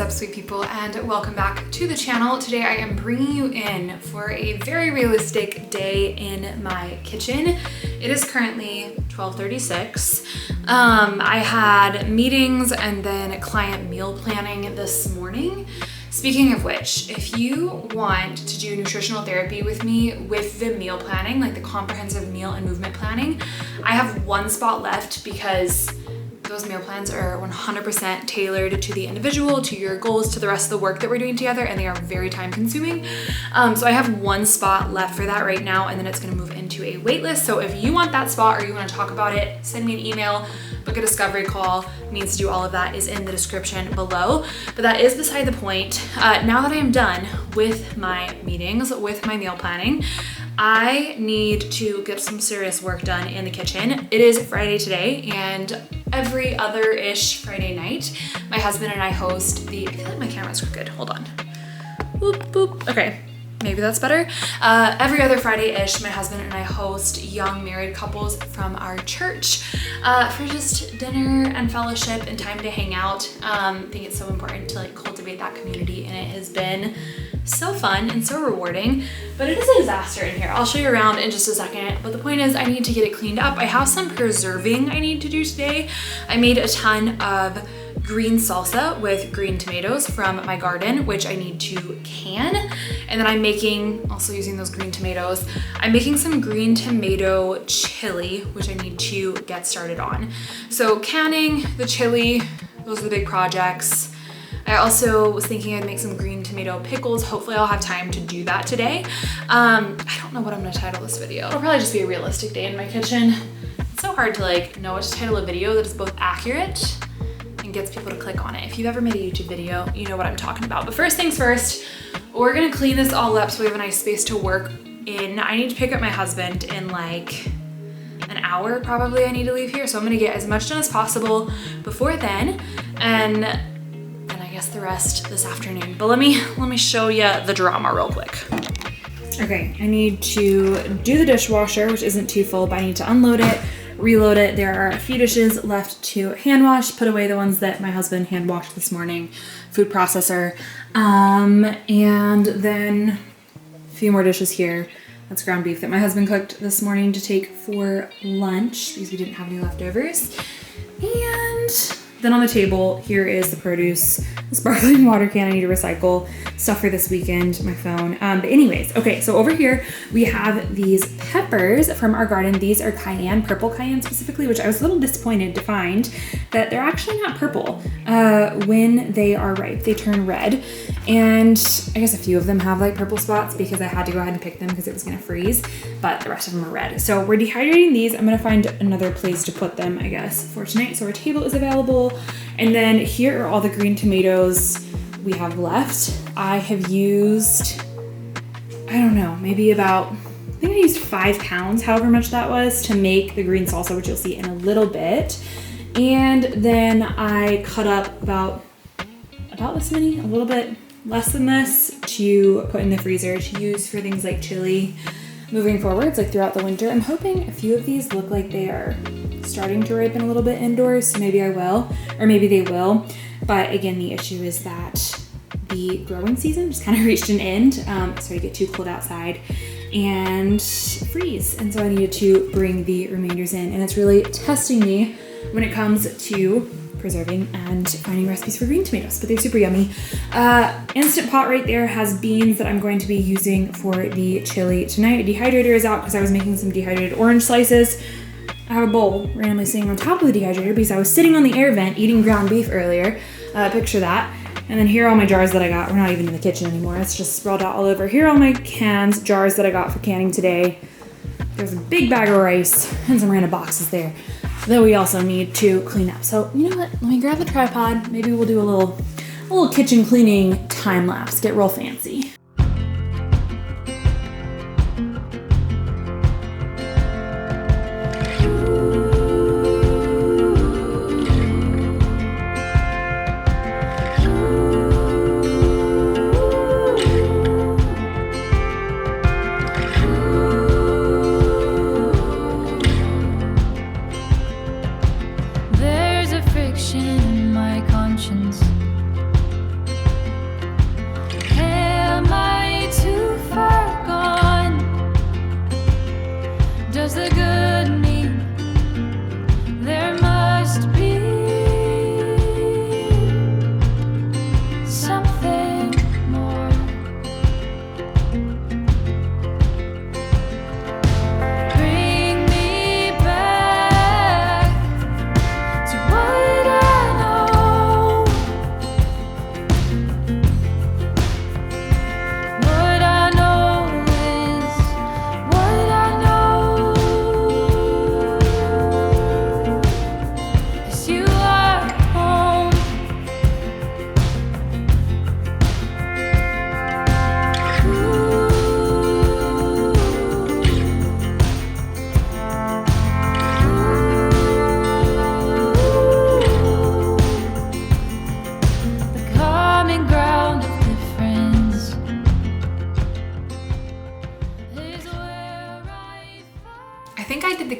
up, sweet people, and welcome back to the channel. Today I am bringing you in for a very realistic day in my kitchen. It is currently 12:36. I had meetings and then client meal planning this morning. Speaking of which, if you want to do nutritional therapy with me with the meal planning, like the comprehensive meal and movement planning, I have one spot left because those meal plans are 100% tailored to the individual, to your goals, to the rest of the work that we're doing together, and they are very time consuming. So I have one spot left for that right now, and then it's gonna move into a wait list. So if you want that spot or you wanna talk about it, send me an email, book a discovery call. Means to do all of that is in the description below. But that is beside the point. Now that I am done with my meetings, with my meal planning, I need to get some serious work done in the kitchen. It is Friday today, and every other-ish Friday night, my husband and I host I feel like my camera's crooked, hold on. Boop, boop, okay. Maybe that's better. Every other Friday-ish, my husband and I host young married couples from our church for just dinner and fellowship and time to hang out. I think it's so important to cultivate that community, and it has been so fun and so rewarding, but it is a disaster in here. I'll show you around in just a second, but the point is I need to get it cleaned up. I have some preserving I need to do today. I made a ton of green salsa with green tomatoes from my garden, which I need to can. And then I'm making, also using those green tomatoes, I'm making some green tomato chili, which I need to get started on. So canning the chili, those are the big projects. I also was thinking I'd make some green tomato pickles. Hopefully I'll have time to do that today. I don't know what I'm gonna title this video. It'll probably just be a realistic day in my kitchen. It's so hard to know what to title a video that is both accurate and gets people to click on it. If you've ever made a YouTube video, you know what I'm talking about. But first things first, we're gonna clean this all up so we have a nice space to work in. I need to pick up my husband in an hour probably. I need to leave here. So I'm gonna get as much done as possible before then, and I guess the rest this afternoon. But let me show you the drama real quick. Okay, I need to do the dishwasher, which isn't too full, but I need to unload it, reload it. There are a few dishes left to hand wash, put away the ones that my husband hand washed this morning, food processor. And then a few more dishes here. That's ground beef that my husband cooked this morning to take for lunch because we didn't have any leftovers. And then on the table, here is the produce, the sparkling water can I need to recycle, stuff for this weekend, my phone. But anyways, okay, so over here we have these peppers from our garden. These are cayenne, purple cayenne specifically, which I was a little disappointed to find that they're actually not purple when they are ripe. They turn red. And I guess a few of them have purple spots because I had to go ahead and pick them because it was gonna freeze, but the rest of them are red. So we're dehydrating these. I'm gonna find another place to put them, I guess, for tonight. So our table is available. And then here are all the green tomatoes we have left. I have used, I don't know, maybe I think I used 5 pounds, however much that was, to make the green salsa, which you'll see in a little bit. And then I cut up about this many, a little bit less than this, to put in the freezer to use for things like chili moving forwards, throughout the winter. I'm hoping a few of these look like they are starting to ripen a little bit indoors, so maybe I will, or maybe they will. But again, the issue is that the growing season just kind of reached an end. So I get too cold outside and freeze. And so I needed to bring the remainders in, and it's really testing me when it comes to preserving and finding recipes for green tomatoes, but they're super yummy. Instant Pot right there has beans that I'm going to be using for the chili tonight. A dehydrator is out because I was making some dehydrated orange slices. I have a bowl randomly sitting on top of the dehydrator because I was sitting on the air vent eating ground beef earlier. Picture that. And then here are all my jars that I got. We're not even in the kitchen anymore. It's just sprawled out all over. Here are all my jars that I got for canning today. There's a big bag of rice and some random boxes there that we also need to clean up. So you know what? Let me grab the tripod. Maybe we'll do a little kitchen cleaning time lapse. Get real fancy. There's a friction in my conscience.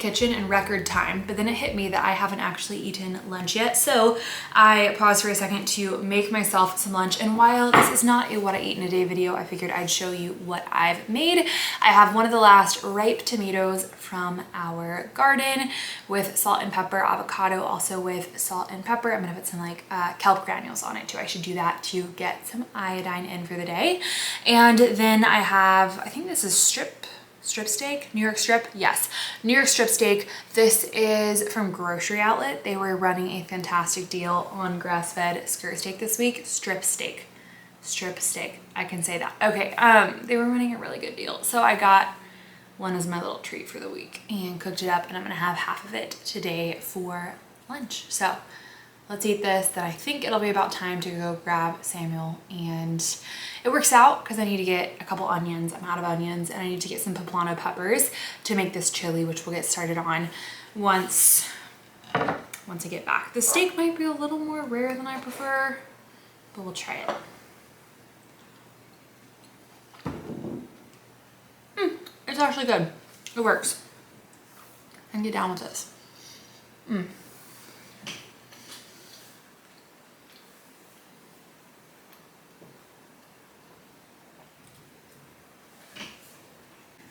kitchen in record time, but then it hit me that I haven't actually eaten lunch yet. So I paused for a second to make myself some lunch. And while this is not a what I eat in a day video, I figured I'd show you what I've made. I have one of the last ripe tomatoes from our garden with salt and pepper, avocado also with salt and pepper. I'm gonna put some like kelp granules on it too. I should do that to get some iodine in for the day. And then I have, I think this is strip steak, New York strip. Yes, New York strip steak. This is from Grocery Outlet. They were running a fantastic deal on grass-fed skirt steak this week. Strip steak, I can say that. Okay, they were running a really good deal. So I got one as my little treat for the week and cooked it up, and I'm gonna have half of it today for lunch. So let's eat this. Then I think it'll be about time to go grab Samuel, and it works out because I need to get a couple onions. I'm out of onions, and I need to get some poblano peppers to make this chili, which we'll get started on once I get back. The steak might be a little more rare than I prefer, but we'll try it. It's actually good. It works. I can get down with this.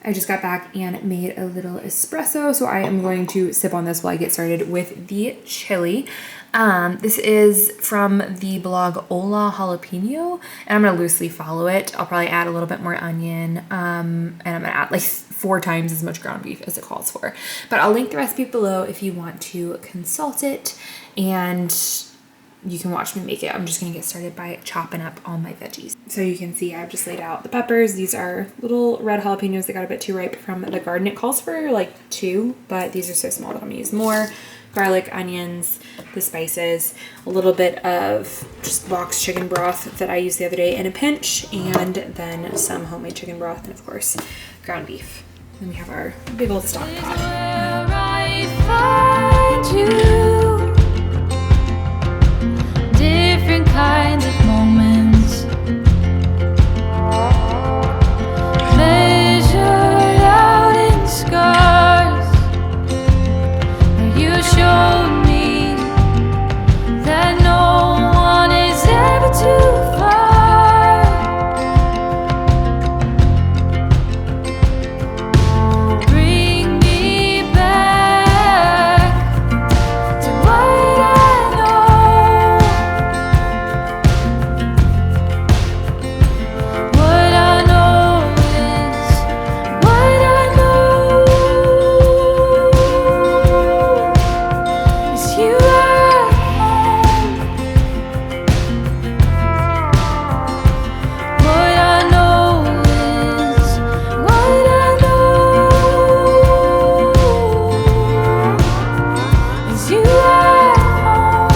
I just got back and made a little espresso, so I am going to sip on this while I get started with the chili. This is from the blog Hola Jalapeno, and I'm gonna loosely follow it. I'll probably add a little bit more onion, and I'm gonna add like 4 times as much ground beef as it calls for. But I'll link the recipe below if you want to consult it, and you can watch me make it. I'm just gonna get started by chopping up all my veggies. So you can see I've just laid out the peppers. These are little red jalapenos that got a bit too ripe from the garden. It calls for like 2, but these are so small that I'm gonna use more. Garlic, onions, the spices, a little bit of just boxed chicken broth that I used the other day in a pinch, and then some homemade chicken broth, and of course, ground beef. Then we have our big old stock pot. Different kinds of moments, measured out in scars, where you showed me that no one is ever too far. Bring me back to what I know. What I know is what I know is you are home. What I know is what I know is you are home.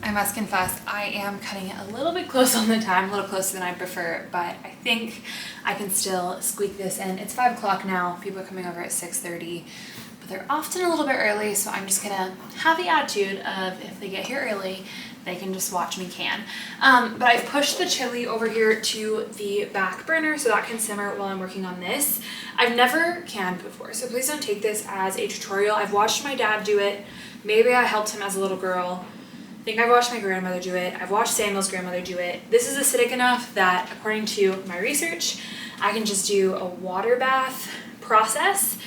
I must confess, I am cutting it a little bit close on the time, a little closer than I prefer, but I think I can still squeak this in. It's 5 o'clock now. People are coming over at 6:30, but they're often a little bit early, so I'm just gonna have the attitude of if they get here early, they can just watch me can. But I've pushed the chili over here to the back burner so that can simmer while I'm working on this. I've never canned before, so please don't take this as a tutorial. I've watched my dad do it. Maybe I helped him as a little girl. I think I've watched my grandmother do it. I've watched Samuel's grandmother do it. This is acidic enough that, according to my research, I can just do a water bath process.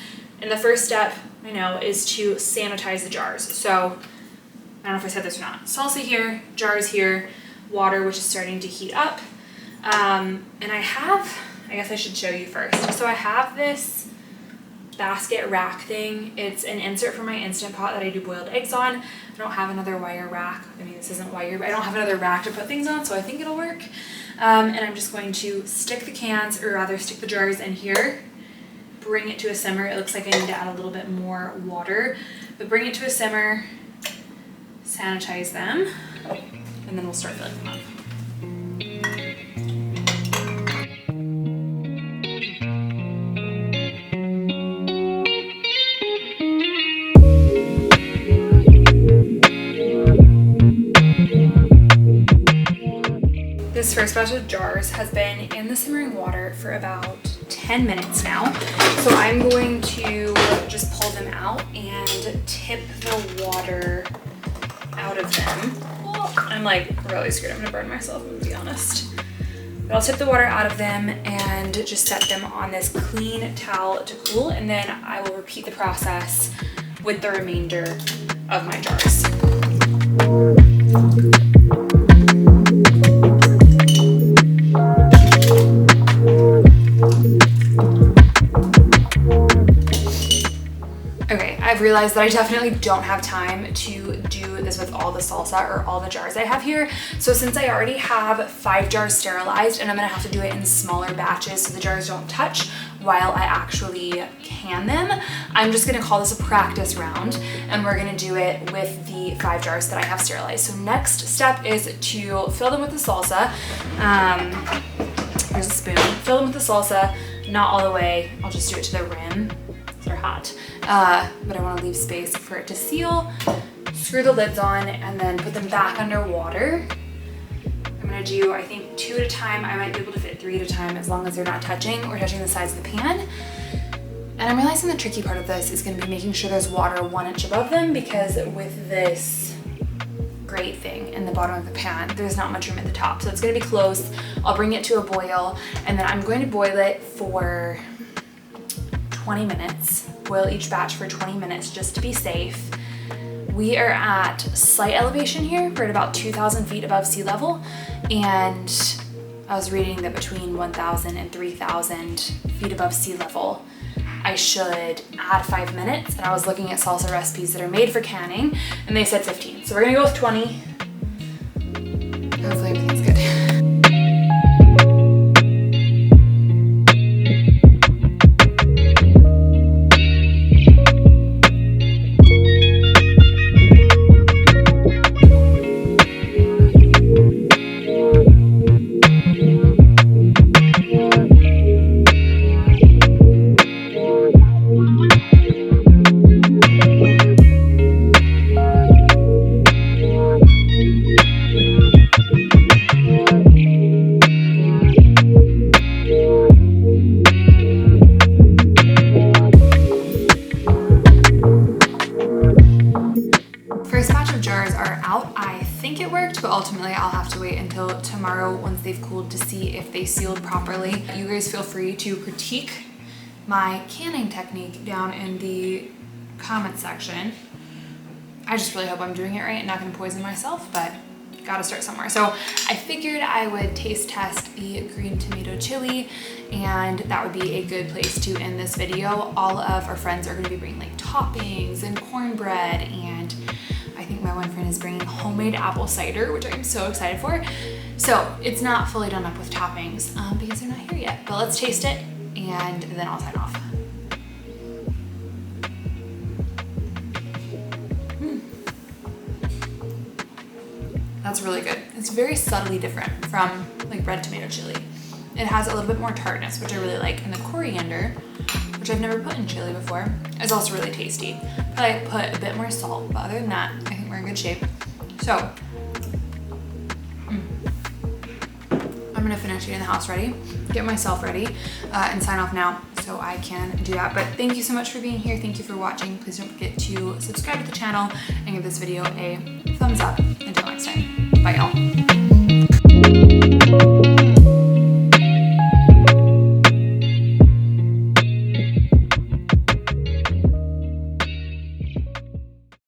And the first step, I know, is to sanitize the jars. So, I don't know if I said this or not. Salsa here, jars here, water, which is starting to heat up. And I guess I should show you first. So I have this basket rack thing. It's an insert for my Instant Pot that I do boiled eggs on. I don't have another wire rack. I mean, this isn't wire, but I don't have another rack to put things on, so I think it'll work. And I'm just going to stick the cans, or rather stick the jars in here, bring it to a simmer. It looks like I need to add a little bit more water, but bring it to a simmer, sanitize them, and then we'll start filling them up. this first batch of jars has been in the simmering water for about 10 minutes now. So I'm going to just pull them out and tip the water out of them. Oh, I'm like really scared I'm gonna burn myself, I'm gonna be honest. But I'll tip the water out of them and just set them on this clean towel to cool, and then I will repeat the process with the remainder of my jars. Okay, I've realized that I definitely don't have time to do this with all the salsa or all the jars I have here. So since I already have 5 jars sterilized, and I'm gonna have to do it in smaller batches so the jars don't touch while I actually can them, I'm just gonna call this a practice round, and we're gonna do it with the 5 jars that I have sterilized. So next step is to fill them with the salsa. Here's a spoon. Fill them with the salsa, not all the way. I'll just do it to the rim. They're hot, but I want to leave space for it to seal. Screw the lids on and then put them back under water. I'm gonna do, I think, 2 at a time. I might be able to fit 3 at a time as long as they're not touching or touching the sides of the pan. And I'm realizing the tricky part of this is gonna be making sure there's water 1 inch above them, because with this grate thing in the bottom of the pan, there's not much room at the top. So it's gonna be close. I'll bring it to a boil, and then I'm going to boil it for 20 minutes. Boil each batch for 20 minutes just to be safe. We are at slight elevation here. We're at about 2,000 feet above sea level, and I was reading that between 1,000 and 3,000 feet above sea level, I should add 5 minutes, and I was looking at salsa recipes that are made for canning, and they said 15. So we're gonna go with 20. Hopefully everything's good. But ultimately I'll have to wait until tomorrow once they've cooled to see if they sealed properly. You guys feel free to critique my canning technique down in the comment section. I just really hope I'm doing it right and not gonna poison myself, but gotta start somewhere. So I figured I would taste test the green tomato chili, and that would be a good place to end this video. All of our friends are gonna be bringing like toppings and cornbread, and I think my one friend is bringing homemade apple cider, which I'm so excited for. So it's not fully done up with toppings because they're not here yet, but let's taste it and then I'll sign off. That's really good. It's very subtly different from like red tomato chili. It has a little bit more tartness, which I really like, and the coriander, which I've never put in chili before, is also really tasty. Probably put a bit more salt, but other than that, I think we're in good shape. So, I'm gonna finish getting the house ready, get myself ready, and sign off now so I can do that. But thank you so much for being here. Thank you for watching. Please don't forget to subscribe to the channel and give this video a thumbs up. Until next time, bye y'all.